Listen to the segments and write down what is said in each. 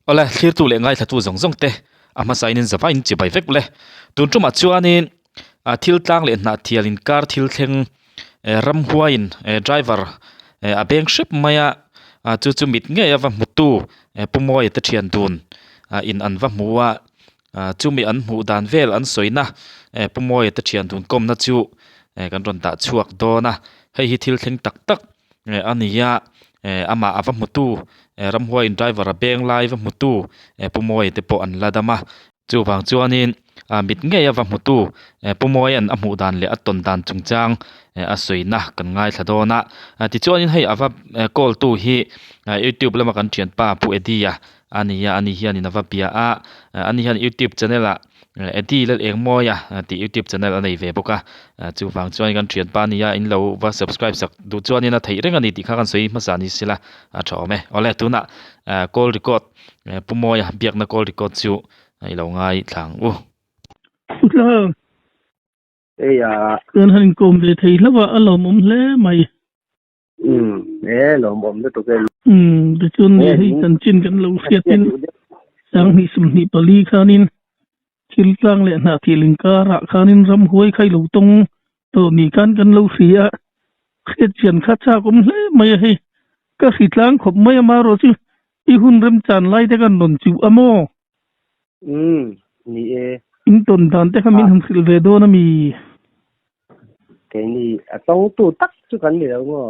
ola thlir tu le ngai thatu zongjong te ama sainin zawa in chibai vek le tun tuma chuanin thil tlang le na thialin kar thil thleng ram huain driver a beng ship maya chu mit nge awa mutu pumoi te thian dun in anwa muwa chumi an mu dan vel an soina pumoi te thian dun komna chu kan ron ta chuak dona hei hi thil thleng tak tak ania ama awa mutu ramhuain driver a beng lai wa mutu pumoi te po an ladama chu wang chuanin mit nge awa mutu pumoi an amu dan le aton dan chungchang a soina kan ngai thadona ti chuanin hei awa call tu hi YouTube lama kan thian pa pu edia ani hian in awa pia ani hian YouTube channel a edi lel engmoya ti YouTube channel anei ve boka chu wang chuan kan thian pa nia in lo wa subscribe sak du chuanin a thei reng ani ti kha kan soi masani sila a thome ole tuna call record pumoya biak na call record chu ai lo ngai thlang Hello. Yeah. Kan han kom le thei lawa alo mom le mai. Lo mom de to ke. De chun ne hi kan chin kan lo fiatin. Sang ni sum ni pali khanin. Thil tlang le na thilin ka ra khanin ram huai khai lo tong to ni kan lo sia. Khet chian kha cha kom le mai hi. Ka khitlang khop mai ma ro chu. I hun rem chan lai te kan non chu amo. Ni in ton dan te khamin hum khil ve do na mi ke ni atong tu tak chu kan ni lo ngo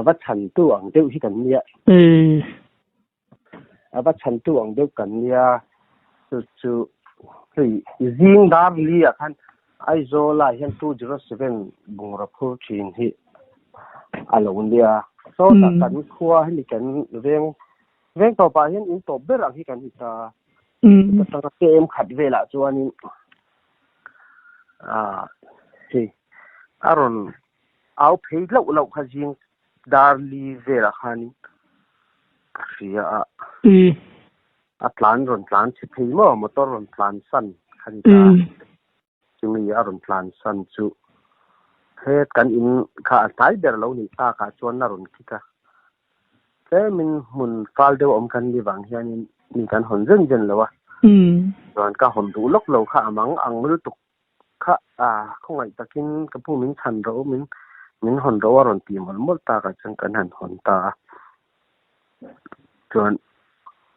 wa chan tu ang deu hi kan nia wa chan tu ang deu kan nia chu hei jing dar li a khan ai zo la hian 207 bungra phu chin hi alo nia so ta kan khua hi kan veng to pa hian in to ber ang hi kan hi ta ta ke em khat vela chuanin si aron au phei lo kha jing darli vela khani sia plan chi phei mo motor ron plan san khani ta chumi aron plan san chu het kan in kha tai der lo ni ta ka chuan na ron khika te min mun fal de om kan ni wang hianin ni kan hon jen lo wa ron ka hon du lok lo kha amang ang lu tuk kha khongai takin ka pu min chan ro min hon ro ron ti mol ta ka chang kan han hon ta chuan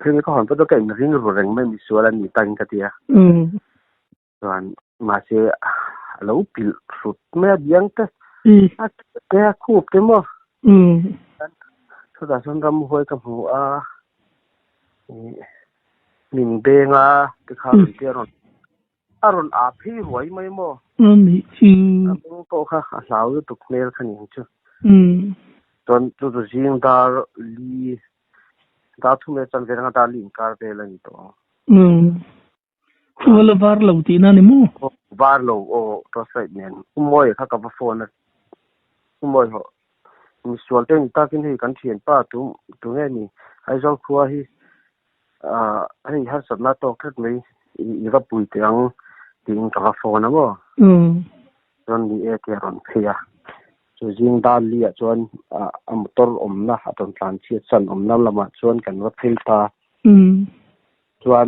phim ka hon pa to kai ring ro reng mai mi suala ni tan ka tia chuan ma se lo pil sut me biang te te khup te mo so da son ram hoi ka mu min benga te kha ti aron a phi huai mai mo ni chi to kha lau tu kler khani chu ton tu jing dar li da thu me chan veranga da lin kar pe lan to wala var lo ti na ni mo var lo o to sai men moi kha ka phone moi ho mi sual ten ta kin hi kan thien pa tu nge ni ai zo khua hi ai har sat na to khat mai i va pui tiang ting ka phone mo ron ni e ke ron phia so jing dan li a chuan a motor om na aton tlan chi chan om na lama chuan kan wa phei ta chuan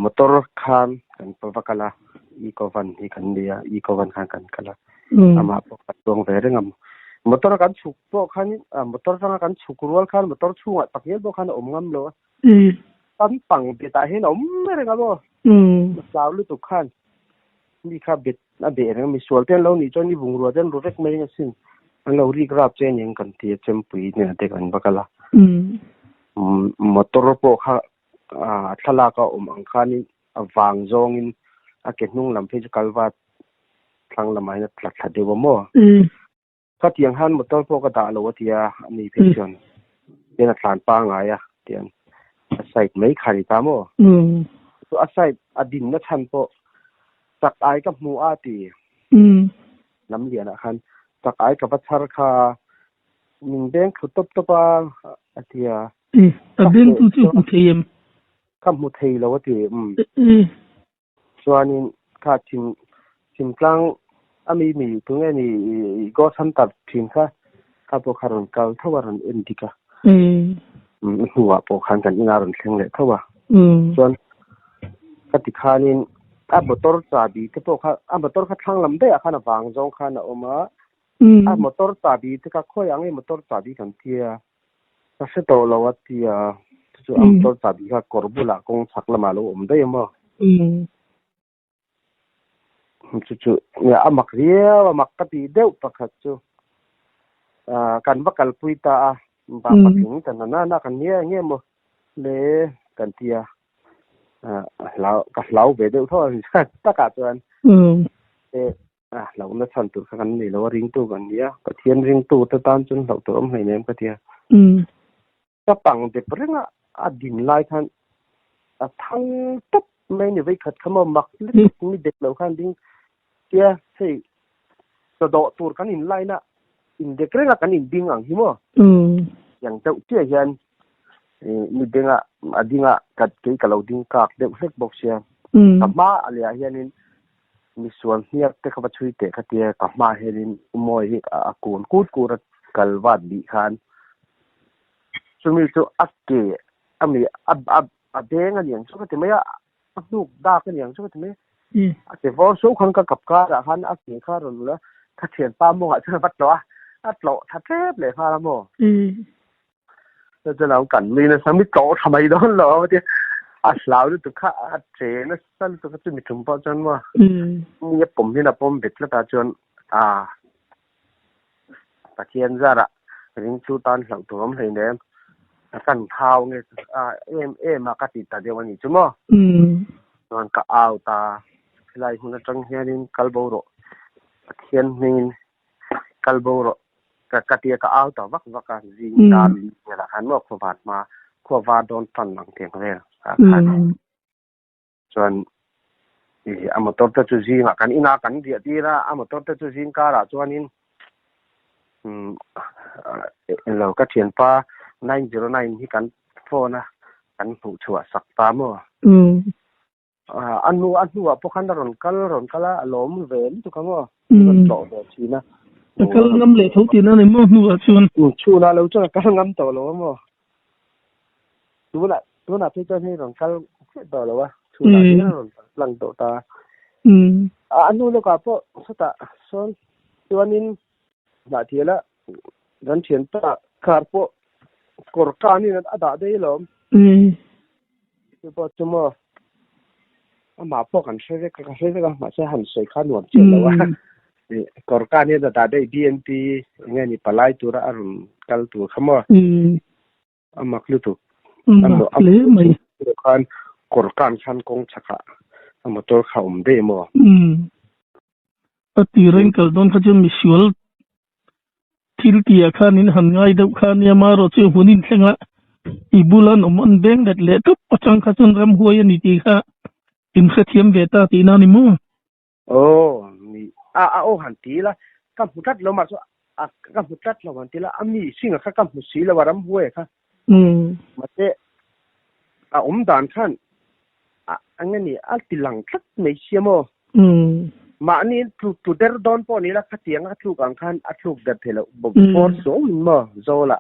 motor khan kan pawakala i kovan hi kan dia i kovan khan kan kala ama po tong ve rengam motor kan chuk po khan motor sang kan chukurwal khan motor chunga takel bo khan om ngam lo tan pang be ta hen om renga bo law lu tu khan ni kha bet na be reng mi sual ten lo ni chon ni bungru ten ro rek mai sin an lo ri grab chen yang kan ti chem pui ne te kan bakala motor po kha thala ka ang khani awang zong in a ke hnung lam physical wa thlang lamai na thla de mo ka tiang han motor po ka da lo tia ani phechon den thlan pa nga ya tian site mai khari ta mo so aside adin na than po tak ai ka mu ati nam lian a khan tak ai ka pachar kha min beng khutop topa atia abeng tu chu them kam mu thei lo ti chuanin kha chim tlang ami mi tu nge ni go san tar thin kha po kharon kal thawaran endika หัวโปคันกันอีนารนเชิงเลยเท่าว่าส่วนกติกานี้บตรซาบีที่พวกบตรคัดทางลำได้อาคารวางจงคันออกมาบตรซาบีที่ก็ค่อยยังไงบตรซาบีกันเทียก็是到了我的就是บตรซาบีก็กรบุละกงสักละมาลูได้มั้งจู่ๆเนี่ยมักเรียวมักกติเดียวปะคัดจู่กันว่ากันปุยตาบางถึงแต่น่ากันเนี่ยเงี้ยมั้งเลยกันเทียเราเบเดอท่อตะกะจวนเราน่ะทันตุกันนี่เราริงตู้กันเนี่ยกะเทียนริงตู้ตะตานจนเราตัวให้แนมกะเทียกะปังเดปรึงดินลายทันทั้งตับไม่นี่ไว้ขัดขมมักลิกมีเด็กเราคันดิงเตียสิสะดอตูกันอินลายน่ะอินเด็กเรื่องกันอินดิงอังหิมออย่างเจ้าเตี้ยยันมีเด้งดิงกัดเกยกับเราดิงกากเด็กเล็กบอกเสียกับมาอะไรอย่างนี้มีส่วนเนี่ยแต่เขาช่วยเตะเขาเตี้ยกับมาเฮลินมวยกูนกูดกัลวัดดีคันส่วนมีตัวอักเกะมีเด้งอะไรอย่างชั่วที่ไม่ลูกด่ากันอย่างชั่วที่ไม่แต่พอสู้คนกับการะคันอักเกะข้ารู้แล้วถ้าเทียนป้าโมหะจะวัดตัวอัดโลถ้าเทปเลยข้าละโมจะเรากันมีนะสามีโตทำไมโดนหรอที่สาวดูตัวข้าเจนะสั่นตัวก็จะมีถุงปอจนว่ามีผมนี่นะผมเบ็ดแล้วตาจนตะเคียนซะละริงชูตันหลังตัวมันเลยเนี่ยสั่นเท้าเนี่ยมากติดตาเดียววันนี้จุ๊มมันก็เอาตาไล่หุ่นจังเฮียนินกัลโบโรตะเคียนนินกัลโบโรกะเตียก็เอาต่อวักกันจิงดามเนี่ยละคันว่าขวาดมาขวาดโดนตันหลังเถียงเลยคันส่วนอมตอตะจุจิงกันอีนากันเดียดีละอมตอตะจุจิงการะจวนนินเราก็เทียนป้า909ที่กันโฟนะกันหูชัวสักตามอันนู้พวกคันรอนกัลลมเวนทุกคำว่าโตเดชีนะกัลงำเหล็กทุกทีนั่นเลยมั้งหนูชูนะเราจะกัลงำโตแล้วมั้งดูละที่เจ้าที่รอนกัลโตแล้ววะชูนะที่รอนหลังโตตาอันนู้แล้วก็พวกสตาส่วนตัวนี้นาทีละดันเทียนตาคาร์พวกกอร์กานี่นั่นได้ได้หรอคือพอจะมาพวกกันใช้ก็มาใช้หันใส่ข้าวหนวดเจียวแล้วว่ากอร์กานี่ได้ BNP ไงนี่ปลายตัวอารมณ์กัลตัวขมมักลุตุเลยไหมการกอร์การชันกงชักมาตัวเขาได้มั้งตีเร่งกัลโดนเขาจะมีชัวร์ทิลตีอาคารนี้หันง่ายเด็กคานี่มารถเชื่อหุ่นเช่งละอีบุลันมันเบ่งเด็ดเล็ดทุบประจังข้าจนรำหัวยันดีค่ะอินเสถียรเวตาตีนานิมั้งมีหันตีละกัมพูชัดเรามาสักกัมพูชัดเราหันตีละมีสิ่งข้ากัมพูชีเราว่ารำหัวค่ะมาเจ้ด่านขั้นอันนี้ติหลังชัดไม่เชื่อมั้งมานี่ถูกเดรดอนพอนี่ละขัดยังถูกอังคันถูกเด็ดเหรอบอกฟอร์สงมั้งโซละ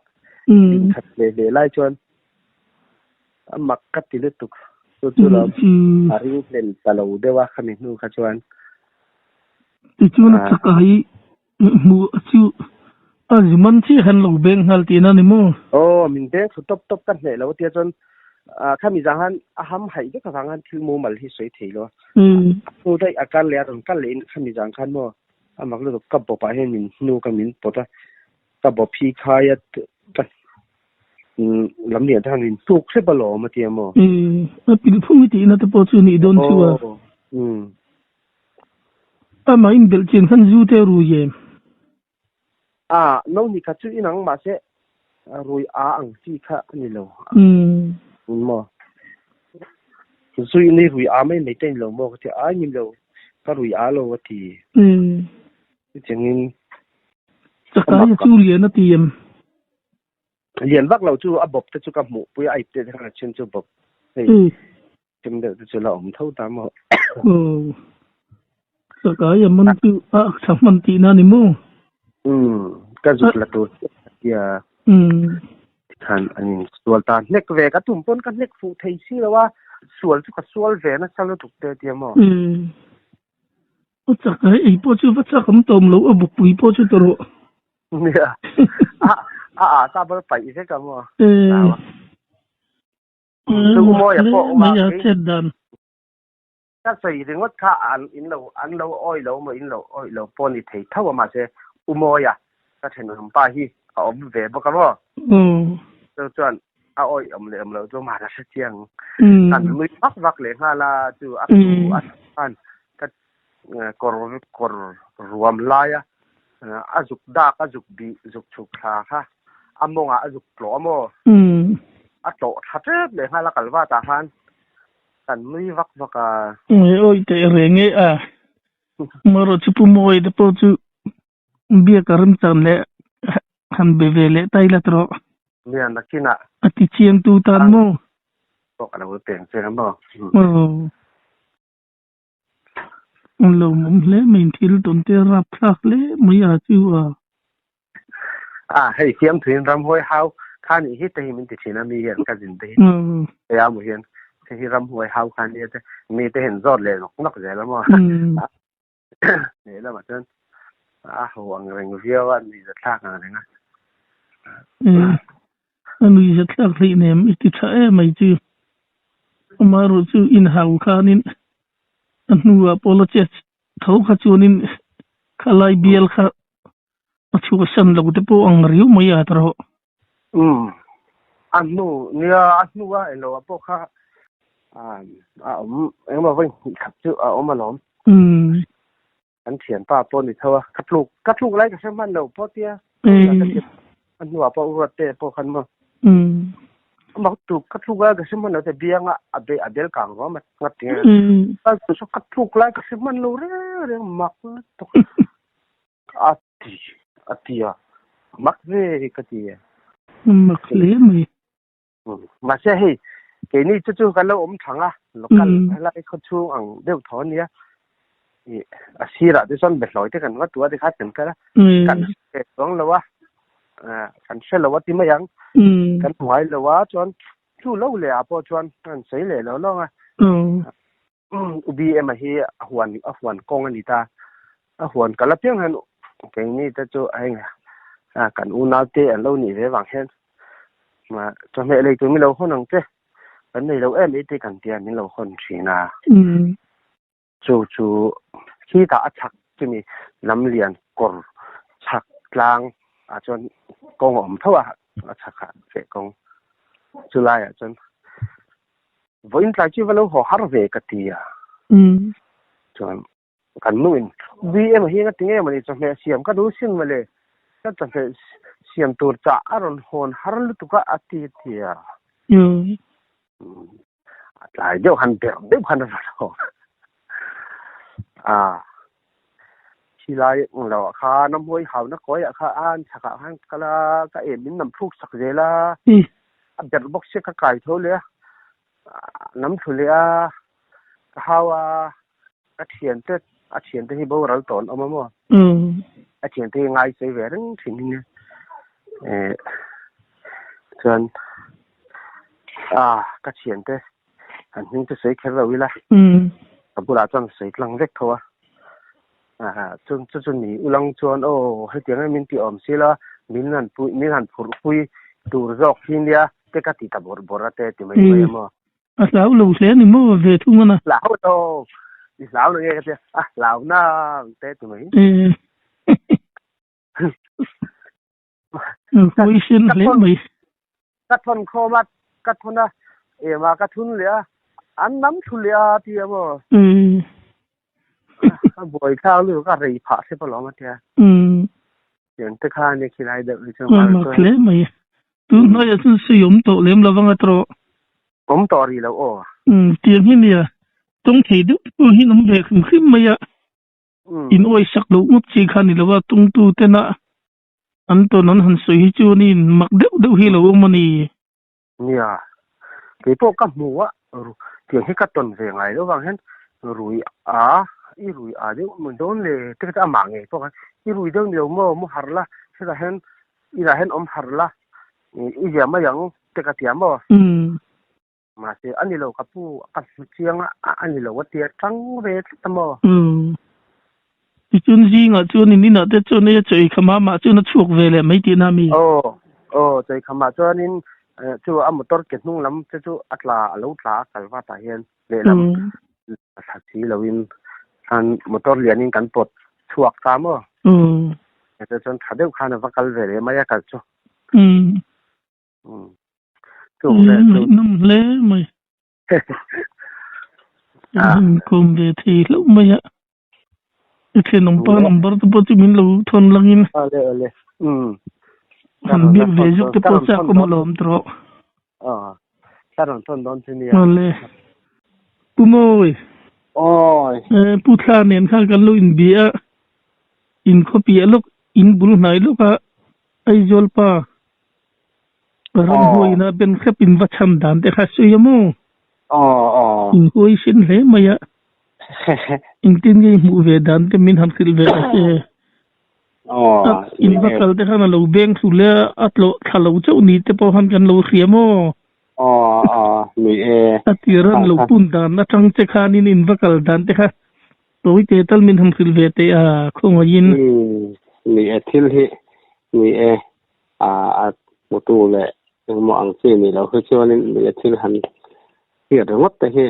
ขัดเลยไล่ชวนมักขัดที่เลือดตุกจุลอาริเล่นตลอดเดี๋ยวว่าขมิ้นนูขัดชวนที่ชวนสักไอ้มูชิวมันที่หันลูกเบงหันตีนั่นนี่มั้งมินเด้งสุดตบกันเลยแล้วที่ชวนข้ามีจังหันห้ำให้ก็จังหันที่มูมัลที่สวยทีแล้วนูได้อาการเลี้ยงกันเลยข้ามีจังหันมั้งมักเลือกกับบ่ไปให้มินนูกับมินปวดกับบ่พีคายกันลำเลียงทางนี้ทุกเสบหล่อมาเทียมมันเป็นผู้มิตินะแต่พอช่วงนี้โดนชัวมาอินเบลเจียนขันจูเตรูเย่น้องนี่ขัดชื่อนังมาเสรุยอังที่ข้านี่เหรอมั้งสุยนี่รุยไม่ในเต็นเหรอมั้งที่นี่เหรอก็รุยเหรอวะที่จังงี้จะกลายจูเลียนนะทีมเรียนวักเราจู่บบแต่จู่กับหมู่ปุ้ยไอเตะทางเช่นจู่บบจำเดี๋ยวจู่เราเท่าตามสกายมันจู่สามมันตีนั่นนี่มั้งก็จุดละตัวเที ท่านอันนี้สวลตาเน็กเวกะตุ่มปนกันเน็กฟูไทซี่แล้วว่าสวลจุกสวลเวนะซัลตุกเตเตียมอโอจักไอ้พ่อชื่อว่าจักคำตอมแล้วบุกปุยพ่อชื่อตโรเนี่ยตาบ่ไปอีกกันบ่คืออุโมยพ่ออุมาเฮ็ดดันถ้าใส่ถึงว่าถ้าอันเราอ้อยเราบ่อินเราอ้อยเราปนนี่ไทเท่ามาเสอุโมยก็เห็นนำป้าฮีเอาเวบ่กันบ่เจ้าจวนเอาอ้อยเราตัวมาละเจียงกันมือวักเลยฮาลาจูอันก็กอรวมลายอาจุกดากอาจุกบีจุกชุกขาค่ะอามงอาจุกปลอมอาโตทัดเลยฮาลากลว่าตาหันกันมือวักโอ้ยแต่เรงมารถปุโมยเดปจูเบียกรมจันและหันเบเวเลไตละตรอเนี่ยนักกินอะอติเชียงตูตันโมบอกอะไรว่าเปลี่ยนเสียงบ่lo mum le min thil ton te rap thak le maya chuwa hei siam thin ram hoi hau khan hi te min ti china mi hian ka jin te ya mu hian hi ram hoi hau khan ni te mi te hen zot le nok je la mo ne la ma chen huang reng viau an ni za thak na nga anu za thak ri ne mi ti cha e mai chu amaru chu in hau khanin anua apologies thau kha chunin khalai bial kha achu san lo te po ang riu maya tro anu nia anu wa elo apo kha ma vin khap chu ma lom an thian pa po ni thawa katluk lai ka saman lo po tia anu apo ro te po khan ma ma tu katluk ga saman lo te bianga abel kang wa ma ngati ta su katluk lai ka saman lo re mak to atia mak ve katia mak le mai ma se he ke ni chu ka lo thanga local lai kho chu ang deu thon nia asira de son be loi te kan wa tua de kha chen ka kan ke tong lo wa kan se lo wa ti ma yang kan huai lo wa chon chu lo le apo chon kan sei le lo lo nga ubi em hi ahwan kong ani ta ahwan kala piang han ke ni ta chu ai kan u na te an lo ni ve wang hen ma cho me le tu mi lo hon ang te an nei lo em te kan tian ni lo hon china chu khi ta achak chimi lam lian kor chak tlang chon kong om thawa achak ke kong chulai chon voin tla chi valo ho har ve ka tia chon kan nuin vi em hi nga tinge mani chon me siam ka du sin male ka chon fe siam tur cha aron hon har lu tu ka ati tia lai deu han ho chi lai lo kha nam hoi hau na koi kha an chaka han kala ka e min nam phuk sak je la abjar box se ka kai tho le nam thule ka hawa ka thian te hi bo ral ton ama mo a thian te ngai se ve reng thin ni chan ka thian te an ning te sei khera wi la abura chon sei tlang vek thowa chun ni ulang chon he tiang min ti om sila min han phur pui tur jok hindia te ka ti ta bor te ti mai mo asau lo se ni mo ve thu mana lao to ni lao lo ye te lao na te ti mai pui sin le mai ka thon kho ma ka thona e ma ka thun le an nam thu le ti mo boy khao lu ka rei pha se pa lo ma tia yen te kha ni khilai de li chang ma kle mai tu no ya sun su yom to lem la wang atro to ri lo tiang hi nia tong thei du hi nam ve khim ma ya in oi sak lo mut chi khan ni lo wa tung tu te na an to non han sui hi chu ni mak deu hi lo ma ni nia ke po ka mu wa tiang hi ka ton ve ngai lo wang hen rui i rui de mun don le te ta ma nge to i rui dong yo mo harla se da hen om harla อีเหี้ยมาหยังแต่กะเตียมบ่มาสิอันนี้เรากับผู้ปัดเชียงอันนี้เราว่าเตียทั้งเวทตมที่จุนจีงอ่ะจุนนี่น่ะแต่จุนนี่จะอีกมามาจุนchuกเวเลยไม่ตินามีใจคำมาจุนนี่จูอมตอร์เก็ตนุ่งลำจูอัตลาลูตลากันว่าตาเห็นเลยลำสักทีเราวินอันมตอร์เรียนนี่กันปลดชวกตามแต่จนถ้าเดี๋ยวข้าว่ากันเลยไม่อยากกันจูจูเลยนุ่มเลยไม่คุมเวทีแล้วไม่อะเทียนนมบาร์ตัวปฏิมินลูทนลังอินเลยมันเบี้ยเวจุกที่ปอสักก็มาล้อมตรอถ้าเราทนโดนที่นี่เลยปุ๊โม่ปุ๊ทาเนี่ยข้ากันลูอินเบียอินข้อเปียลูกอินบุลไหนลูกอะไอจอลป้ารำหัวอินะเป็นแค่ปินวัชมดานแต่ข้าช่วยมั้งอินหัวสินเลยมาอะอินตินยี่หมู่เวดานแต่มินหันสิลเวออินวัคลแต่ข้านั่นเราเบ่งสุเลอัตโลถ้าเราเจ้านี่แต่พอหันกันเราเสียมั้งมีอัติรันเราปุ่นดานนะทั้งเจ้าข้านี่อินวัคลดานแต่ข้าตัวที่เตลมินหันสิลเวเตะคงว่ายินมีทิลที่มีมุตูเลยมองซีนี่เราคือชื่อว่านี่มีทิลหันเกี่ยวกับวัดแต่ที่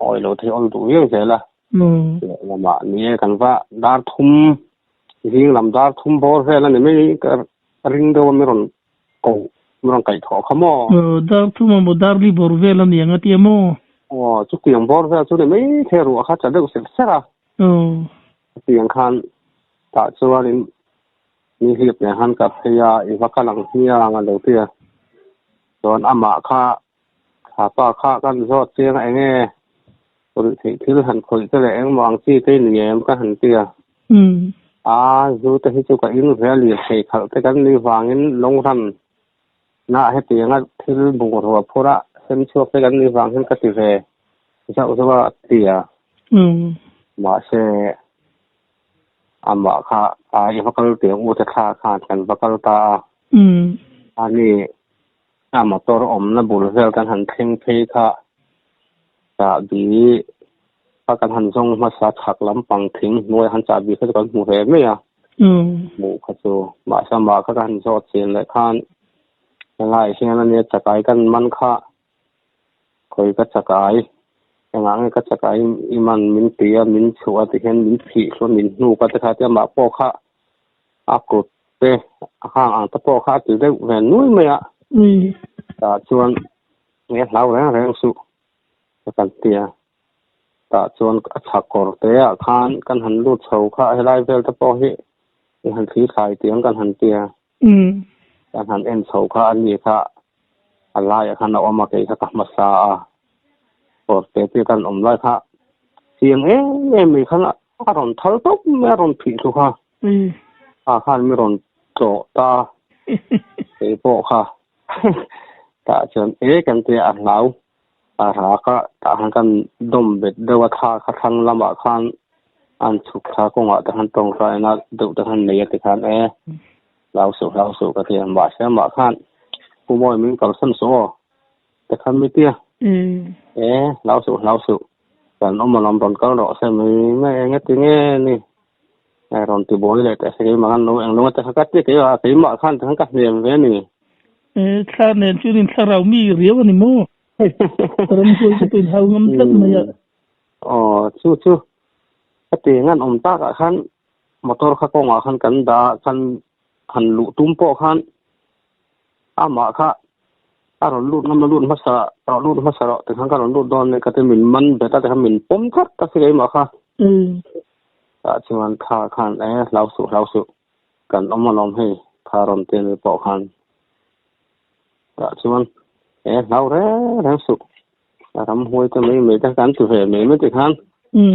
ออยเราที่ออนดูยังไงล่ะว่ามานี่กันว่าดาร์ทุ่มจริงลำดาร์ทุ่มพอแค่นั้นไม่ก็ริงเดียวไม่รอนกูไม่รอนไก่ถอขโมดาร์ทุ่มมันดาร์ลีบอร์เวลันยังไงที่โมจุกยังบอร์เวลจุดนี้ไม่เท่ารู้ข้าจะเด็กเสร็จเสร็จละยังคันตาชัวนี่มีเหตุเนี่ยหันกับพยาอีกว่ากันหลังเนี่ยงานเดียวเตี้ยตอนอามาข้าป้าข้ากันรอดเสียงไอ้เนี่ยคนที่หันคนก็เลยมองที่ที่เหนียมก็หันเตี้ยดูแต่ที่จุกอินเรียลเลยให้เขาแต่กันนี่วางอินลงทันน่าให้เตียงที่บุกหัวพระเส้นช่วงแต่กันนี่วางอินก็ติเวจะอุตส่าห์เตี้ยมาเสอามาข้าอีกว่ากันเตียงอุตส่าห์ขาดกันว่ากันตาอันนี้อามาตัวอมนะบุรุษเรื่องการหันเพ่งเพค่ะจะดีประกันหันทรงมาสักหักล้ำปังทิ้งหน่วยหันจ่าบีเขาจะก่อนหมู่เหตุไหมอ่ะหมู่ขจูมาสมาเขากันสอดเสียนเลยข้านอะไรเช่นนั้นเนี่ยจะกลายกันมันค่ะคอยก็จะกลายอย่างนั้นก็จะกลายอีมันมินเตียมินชัวติเห็นมินผีส่วนมินนูก็จะขาดจะมาโปค่ะอากุดเตะข้างอ่างตะโปค่ะถือได้แหวนนุ้ยไหมอ่ะแต่ชวนเนี่ยเราแล้วแรงสุกันเตียแต่ชวนฉักกอดเตะข้านกันหันรูดเสาค่ะให้ไล่เวลตะโปให้หันสีขายเตียงกันหันเตียกันหันเอ็นเสาค่ะอันนี้ค่ะอะไรขันเอามาเกยค่ะมาซากอดเตะเตียกันไล่ค่ะเสียงไม่ขนาดอารมณ์ทะลุไม่อารมณ์ผิดทุกค่ะข้านไม่รอนโจตาเตะโปค่ะแต่จนกันเตียอันเหลาหาก็ตาหันกันดมเบ็ดเดวทาขัดทันลำบากขันอันสุขทากงอ่ะแต่หันตรงใจนัดดุแต่หันเนียติขันเราสู่กระเทียมบาดเสียบาดขันผู้มวยมึงกับสั้นโซ่แต่ขันไม่เตี้ยเราสู่แต่น้องมันลำตอนก็ดอกใช่ไหมไม่เงี้ยตีเงี้ยนี่รอนตีโบยเลยแต่ใช่ไหมกันน้องแต่ขัดเตี้ยกี่ว่าตีหมาขันแต่ขันกัดเนียมเว้ยนี่ข้าเนี่ยชื่อนินทาเรามีเรียวนี่โม่ตอนนี้จะเป็นเฮางำตัดมาอย่างชูถ้าตีงั้นอมตากขันมอเตอร์ข้ากงขันกันดาขันหันลุตุ้มโปขันอามาค่ะถ้าเราลุน้ำมันลุภาษาเราลุภาษาเราแต่ขันก็เราลุดอนเนี่ยก็จะเหม็นมันแต่ถ้าเหม็นป้อมคัดก็สิเลยมาค่ะแต่ชวนท่าขันเราสู่กันเอามาลองให้พารอนเตียนปอกขันแต่ชวนเราแรงสุดทำห้วยจะไม่ได้การตัวเหตุไม่ได้การ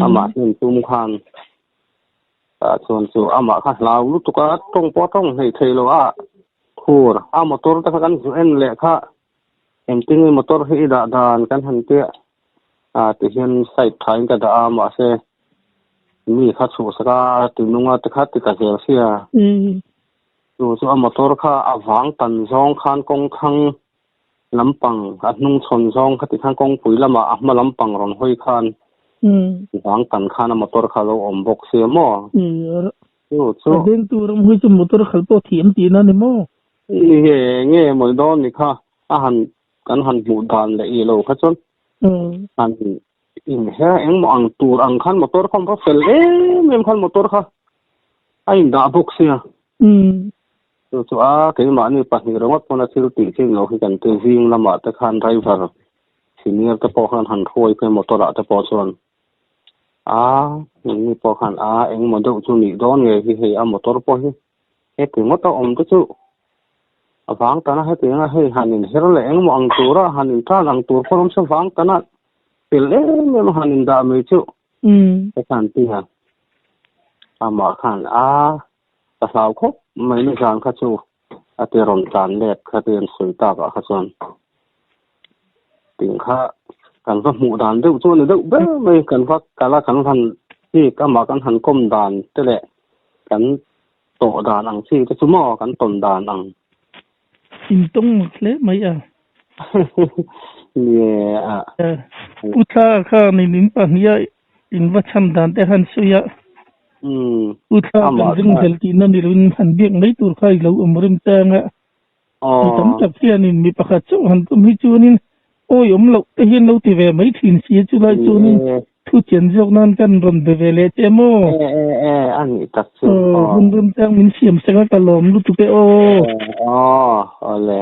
อามาเห็นตุ้มขันแต่ชวนสู่อามาค่ะเราลุตุกะต้องป้อต้องให้เทโลอาคูร์อามาตัวแต่กันส่วนเล็กค่ะเอ็มติ้งมาตัวให้ด่านกันหันเตี้ยที่เห็นใส่ถ่ายกันด่าอามาเสมีข้าสู่สกัดตุนุ่งอัตคัดติดกับเสีย so motor kha awang tan zong khan kong thang lampang atnung chon zong khati khan kong puilama ahma lampang ron hoi khan wang tan khan motor kha lo ombok se mo so den turam hui chu motor khalpo thiam ti na ni mo nge moi don ni kha han kan han bu dan le i lo kha chon han in he eng mo ang tur ang khan motor khom pa fel mem khan motor kha ai da bok se so ke ma ni pa ni rongot pona thil ti thing lo hi kan te wing lama ta khan driver senior ta po khan han khoi pe motor ta po chon ni po khan eng mo do chu ni don nge hi a motor po hi he ke mo ta om to chu awang ta na he te na he hanin her le eng mo ang tura hanin ta ang tur pom sa wang ta na pel me hanin da me chu ta khan ti ha ama khan ta sao khop mai ni jang kha chu ate ron tan let kha ten sui ta ka kha chon ting kha kan va mu dan deu chu ne deu ba mai kan va kala kan han ti ka ma kan han kom dan te le kan to dan ang chi te chu mo kan ton dan ang in tong le mai ye utha kha ni nin pa nia in va cham dan te han suya utha kan jing hel ti na ni run han biak mai tur khai lo umrim tanga tam tak hianin mi pakhat chu han tum hi chunin oi lo te hin lo ti ve mai thin si chu lai chunin thu chen jok nan kan ron be ve le che mo an ni tak chu rum tang min siam sanga ka lom lu tu pe ole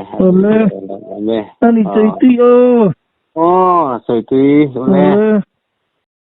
ani chei ti chei ti ole